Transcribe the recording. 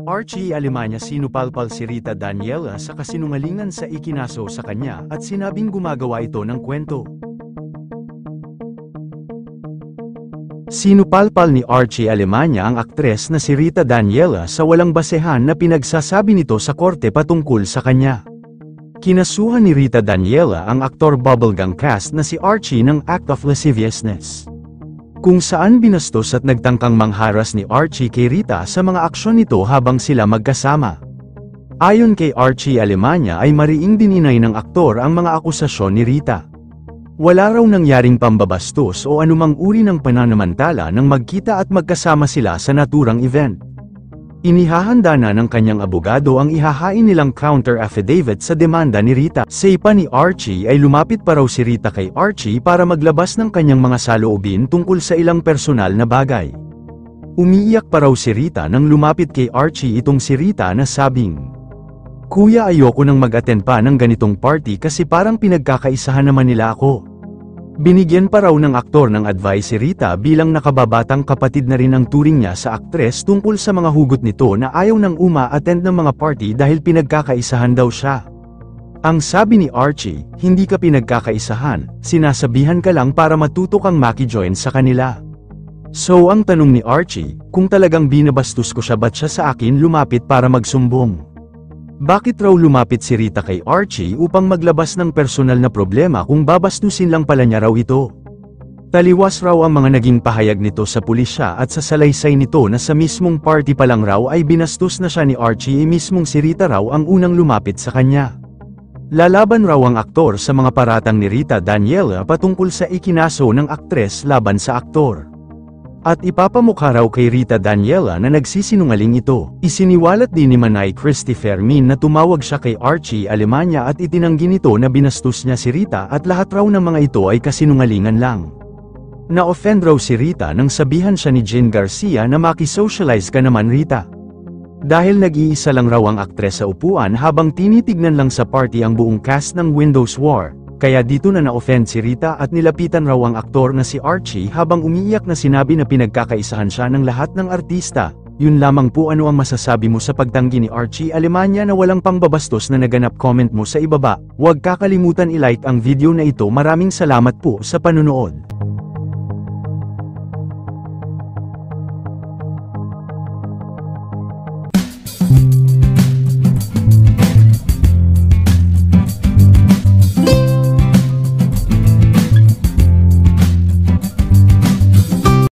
Archie Alemanya sinupalpal si Rita Daniela sa kasinungalingan sa ikinaso sa kanya at sinabing gumagawa ito ng kwento. Sinupalpal ni Archie Alemanya ang aktres na si Rita Daniela sa walang basehan na pinagsasabi nito sa korte patungkol sa kanya. Kinasuhan ni Rita Daniela ang aktor bubblegum cast na si Archie ng act of lasciviousness, kung saan binastos at nagtangkang mangharas ni Archie kay Rita sa mga aksyon nito habang sila magkasama. Ayon kay Archie Alemanya ay mariing dininay ng aktor ang mga akusasyon ni Rita. Wala raw nangyaring pambabastos o anumang uri ng pananamantala nang magkita at magkasama sila sa naturang event. Inihahanda na ng kanyang abogado ang ihahain nilang counter affidavit sa demanda ni Rita. Say pa ni Archie ay lumapit pa raw si Rita kay Archie para maglabas ng kanyang mga saloobin tungkol sa ilang personal na bagay. Umiiyak pa raw si Rita nang lumapit kay Archie itong si Rita na sabing, "Kuya, ayoko nang mag-attend pa ng ganitong party kasi parang pinagkakaisahan naman nila ako." Binigyan pa raw ng aktor ng advice si Rita bilang nakababatang kapatid na rin ang turing niya sa aktres tungkol sa mga hugot nito na ayaw nang uma-attend ng mga party dahil pinagkakaisahan daw siya. Ang sabi ni Archie, "Hindi ka pinagkakaisahan, sinasabihan ka lang para matuto kang maki-join sa kanila." So ang tanong ni Archie, kung talagang binabastos ko siya ba't siya sa akin lumapit para magsumbong? Bakit raw lumapit si Rita kay Archie upang maglabas ng personal na problema kung babastusin lang pala niya raw ito? Taliwas raw ang mga naging pahayag nito sa pulisya at sa salaysay nito na sa mismong party pa lang raw ay binastos na siya ni Archie mismong si Rita raw ang unang lumapit sa kanya. Lalaban raw ang aktor sa mga paratang ni Rita Daniela patungkol sa ikinaso ng aktres laban sa aktor. At ipapamukha raw kay Rita Daniela na nagsisinungaling ito. Isiniwalat din ni Manay Christy Fermin na tumawag siya kay Archie Alemanya at itinanggi nito na binastos niya si Rita at lahat raw ng mga ito ay kasinungalingan lang. Na-offend raw si Rita nang sabihan siya ni Jen Garcia na maki-socialize ka naman Rita. Dahil nag-iisa lang raw ang aktres sa upuan habang tinitignan lang sa party ang buong cast ng Windows War. Kaya dito na na-offend si Rita at nilapitan raw ang aktor na si Archie habang umiiyak na sinabi na pinagkakaisahan siya ng lahat ng artista. Yun lamang po, ano ang masasabi mo sa pagtanggi ni Archie Alemanya na walang pangbabastos na naganap? Comment mo sa ibaba. Huwag kakalimutan i-like ang video na ito. Maraming salamat po sa panunood.